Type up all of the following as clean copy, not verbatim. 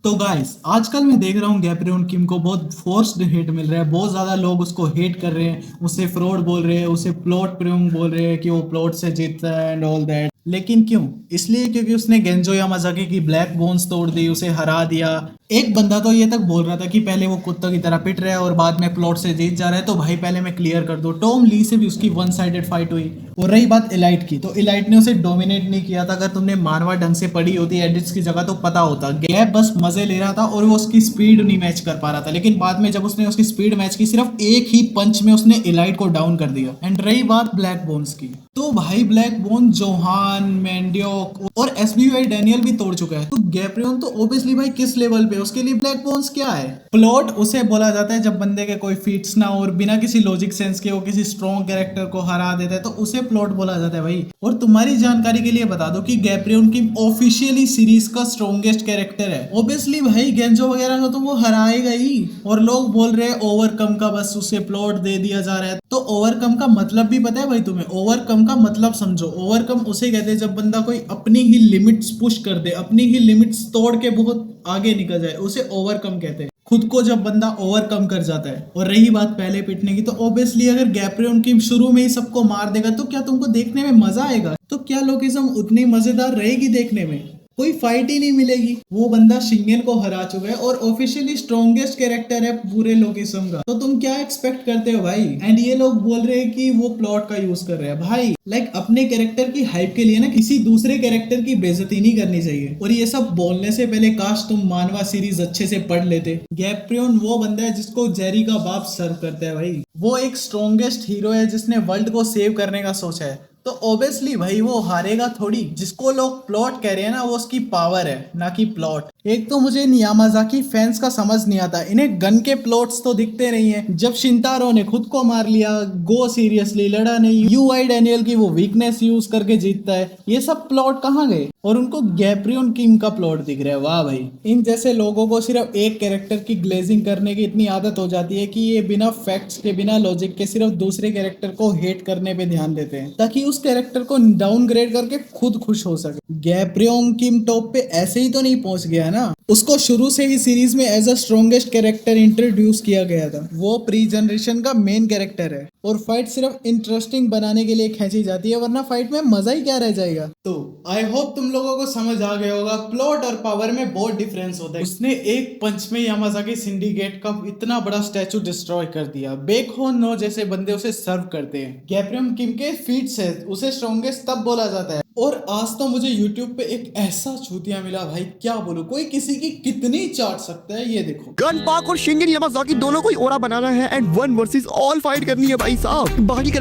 तो गाइस आजकल मैं देख रहा हूँ गैब्रियन किम को बहुत फोर्स्ड हेट मिल रहा है। बहुत ज्यादा लोग उसको हेट कर रहे हैं, उसे फ्रॉड बोल रहे हैं, उसे प्लॉट प्रियंग बोल रहे हैं कि वो प्लॉट से जीतता है एंड ऑल दैट। लेकिन क्यों? इसलिए क्योंकि उसने गेंजो यामाजाकी की ब्लैक बोन्स तोड़ दी, उसे हरा दिया। एक बंदा तो ये तक बोल रहा था कि पहले वो कुत्तों की तरह पिट रहा है और बाद में प्लॉट से जीत जा रहा है। तो भाई पहले मैं क्लियर कर दूं, टॉम ली से भी उसकी वन साइडेड फाइट हुई। और रही बात इलाइट की, तो इलाइट ने उसे डोमिनेट नहीं किया था। अगर तुमने मानवा ढंग से पढ़ी होती एडिट्स की जगह तो पता होता, गैप बस मजे ले रहा था और वो उसकी स्पीड नहीं मैच कर पा रहा था। लेकिन बाद में जब उसने उसकी स्पीड मैच की, सिर्फ एक ही पंच में उसने इलाइट को डाउन कर दिया। एंड रही बात ब्लैक बोन्स की, तो भाई ब्लैक बोन जोहान मेंडियोक और एसबीवाई डैनियल भी तोड़ चुका है। तो गैब्रियन तो ओबियसली भाई किस लेवल पे, उसके लिए ब्लैक बोन्स क्या है? प्लॉट उसे बोला जाता है जब बंदे के कोई फीट्स ना हो और बिना किसी लॉजिक सेंस के वो किसी स्ट्रॉन्ग कैरेक्टर को हरा देता है, तो उसे प्लॉट बोला जाता है भाई। और तुम्हारी जानकारी के लिए बता दो कि गैब्रियन की ऑफिशियली सीरीज का स्ट्रॉन्गेस्ट कैरेक्टर है। ओबियसली भाई गेंजो वगैरह को तो वो हराएगा ही। और लोग बोल रहे हैं ओवरकम का, बस उसे प्लॉट दे दिया जा रहा है। तो ओवरकम का मतलब भी पता है भाई तुम्हें? ओवरकम का मतलब समझो, ओवरकम उसे कहते हैं जब बंदा कोई अपनी ही लिमिट्स पुश कर दे, अपनी ही लिमिट्स तोड़ के बहुत आगे निकल जाए, उसे ओवरकम कहते हैं। खुद को जब बंदा ओवरकम कर जाता है। और रही बात पहले पिटने की, तो ऑब्वियसली अगर गैब्रियन की शुरू में ही सबको मार देगा तो क्या तुमको देखने में मजा आएगा? तो क्या लोकिज्म उतनी मजेदार रहेगी देखने में? कोई फाइट ही नहीं मिलेगी। वो बंदा शिंगेन को हरा चुका है और ऑफिशियली स्ट्रॉन्गेस्ट कैरेक्टर है पूरे लोकिज्म का। तो तुम क्या एक्सपेक्ट करते हो भाई? एंड ये लोग बोल रहे हैं कि वो प्लॉट का यूज कर रहे हैं। भाई अपने कैरेक्टर की हाइप के लिए ना किसी दूसरे कैरेक्टर की बेइज्जती नहीं करनी चाहिए। और ये सब बोलने से पहले काश तुम मानवा सीरीज अच्छे से पढ़ लेते। गैब्रियन वो बंदा है जिसको जेरी का बाप सर्व करता है भाई। वो एक स्ट्रॉन्गेस्ट हीरो है जिसने वर्ल्ड को सेव करने का सोचा है। तो ऑब्वियसली भाई वो हारेगा थोड़ी। जिसको लोग प्लॉट कह रहे हैं ना, वो उसकी पावर है ना कि प्लॉट। एक तो मुझे यामाजाकी फैंस का समझ नहीं आता, इन्हें गन के प्लॉट्स तो दिखते नहीं है। जब शिंतारो ने खुद को मार लिया, गो सीरियसली लड़ा नहीं, यूआई डैनियल की वो वीकनेस यूज करके जीतता है, ये सब प्लॉट कहाँ गए? और उनको गैब्रियन किम का प्लॉट दिख रहा है। वाह भाई, इन जैसे लोगों को सिर्फ एक कैरेक्टर की ग्लेजिंग करने की इतनी आदत हो जाती है कि ये बिना फैक्ट्स के, बिना लॉजिक के सिर्फ दूसरे कैरेक्टर को हेट करने पे ध्यान देते हैं ताकि उस कैरेक्टर को डाउनग्रेड करके खुद खुश हो सके। गैब्रियन किम टॉप पे ऐसे ही तो नहीं पहुंच गया ना। उसको शुरू से ही सीरीज में as a strongest character introduce किया गया था। वो प्री जनरेशन का मेन कैरेक्टर है और फाइट सिर्फ इंटरेस्टिंग बनाने के लिए खींची जाती है, वरना फाइट में मजा ही क्या रह जाएगा। तो आई होप तुम लोगों को समझ आ गया होगा, प्लॉट और पावर में बहुत डिफरेंस होता है। उसने एक पंच में यामाजाकी सिंडिकेट का इतना बड़ा स्टैचू डिस्ट्रॉय कर दिया। बेकहो नो जैसे बंदे उसे सर्व करते हैं। गैब्रियन किम के फीट्स है, उसे स्ट्रॉन्गेस्ट तब बोला जाता है। और आज तो मुझे YouTube पे एक ऐसा चूतिया मिला भाई, क्या बोलूं, कोई किसी की कितनी चाट सकता है। ये देखो, गन पार्क और शिंगेन यामाजाकी दोनों को ही ओरा बनाना है एंड 1 वर्सेस ऑल फाइट करनी है भाई साहब। बाकी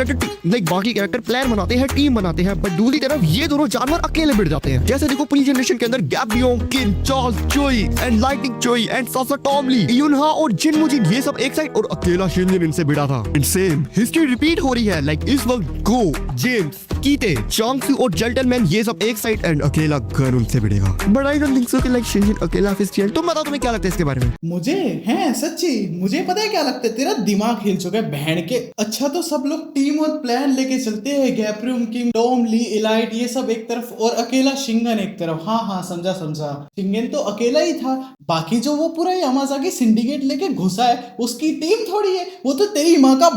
कैरेक्टर प्लान बनाते हैं, टीम बनाते हैं, बट दूसरी तरफ ये दोनों जानवर अकेले भिड़ जाते हैं। जैसे देखो प्री जनरेशन के अंदर गैब्रियन किम, चार्ल्स चोई एंड लाइटनिंग चोई एंड सासा टॉमली, युनहा और जिन मुजिन, ये सब एक साइड और अकेला शिंगेन इनसे भिड़ा था। एंड सेम हिस्ट्री रिपीट हो रही है। लाइक इस वक्त गो, जेम्स, कीटे, चांगसू और जेंटलमैन ये सब एक साइड एंड अकेला गन उनसे भिड़ेगा। But I don't think so कि लाइक शिंगेन अकेला फेस किया। तुम बताओ तुम्हें क्या लगता है इसके बारे में? मुझे है सच्ची, मुझे पता है क्या लगता है, तेरा दिमाग हिल चुका है बहन के। अच्छा तो सब लोग टीम और प्लान लेके चलते हैं, गैब्रियन किम, टॉम ली, इलाइट ये सब एक तरफ और अकेला शिंगन एक तरफ। हाँ हाँ, समझा समझा, शिंगन तो अकेला ही था। बाकी जो वो पूरा यामाजाकी सिंडिकेट लेके घुसा है, उसकी टीम थोड़ी है, वो तो तेरी माँ का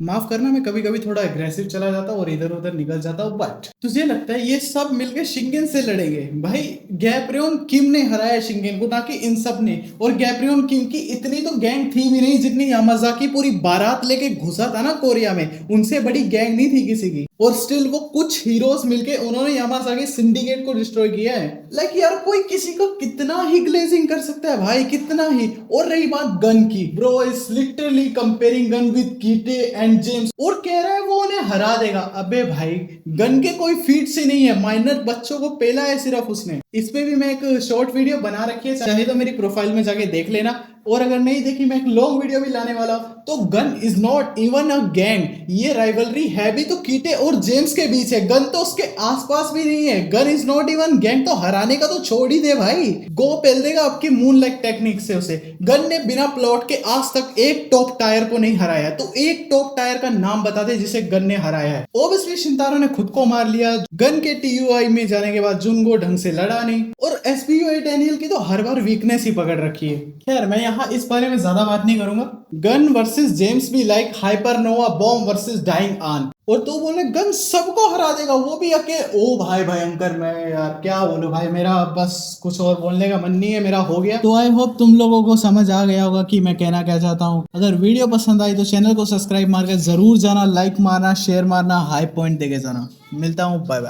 माफ करना, मैं कभी कभी थोड़ा एग्रेसिव चला जाता हूँ और इधर उधर निकल जाता हूँ। बट तुझे लगता है ये सब मिलके शिंगेन से लड़ेंगे? भाई गैब्रियन किम ने हराया शिंगेन को, ना कि इन सब ने। और गैब्रियन किम की इतनी तो गैंग थी भी नहीं जितनी यामाजाकी पूरी बारात लेके घुसा था ना कोरिया में, उनसे बड़ी गैंग नहीं थी किसी की। और स्टिल वो कुछ हीरोज मिलके उन्होंने यामाजाकी सिंडिकेट को डिस्ट्रॉय किया है। लाइक यार कोई किसी को कितना ही ग्लेजिंग कर सकता है भाई, कितना ही। और रही बात गन की, bro is literally comparing Gun with Kitae and James और कह रहा है वो उन्हें हरा देगा। अबे भाई गन के कोई फीट्स ही नहीं है, माइनर बच्चों को पेला है सिर्फ उसने। इस पे भी मैं एक शॉर्ट वीडियो बना रखी है, चाहे तो मेरी प्रोफाइल में जाके देख लेना। और अगर नहीं देखी मैं एक लॉन्ग वीडियो भी लाने वाला हूँ। तो gun is not even a gang, ये राइवलरी है भी तो कीटे और जेम्स के बीच है, गन तो उसके आसपास भी नहीं है। Gun is not even gang, तो हराने का तो छोड़ ही दे भाई, गो पेल देगा आपकी मून लाइक टेक्निक से उसे। गन ने बिना प्लॉट के आज तक एक टॉप टायर को नहीं हराया, तो एक टॉप टायर का नाम बता दे जिसे गन ने हराया है। ओब्वियसली शिनतारो ने खुद को मार लिया, गन के TUI में जाने के बाद जुनगो ढंग से लड़ा नहीं, और SPUI डैनियल की तो हर बार वीकनेस ही पकड़ रखी है। खैर मैं यहाँ इस बारे में ज्यादा बात नहीं करूंगा। गन वर्सेस जेम्स भी like hypernova bomb versus dying on, और तो बोले गन सबको हरा देगा वो भी ओ भाई भयंकर। मैं यार क्या बोलूं भाई, मेरा बस कुछ और बोलने का मन नहीं है, मेरा हो गया। तो आई होप तुम लोगों को समझ आ गया होगा कि मैं कहना क्या चाहता हूँ। अगर वीडियो पसंद आई तो चैनल को सब्सक्राइब मार के जरूर जाना, लाइक मारना, शेयर मारना, हाई पॉइंट देके जाना। मिलता हूँ, बाय बाय।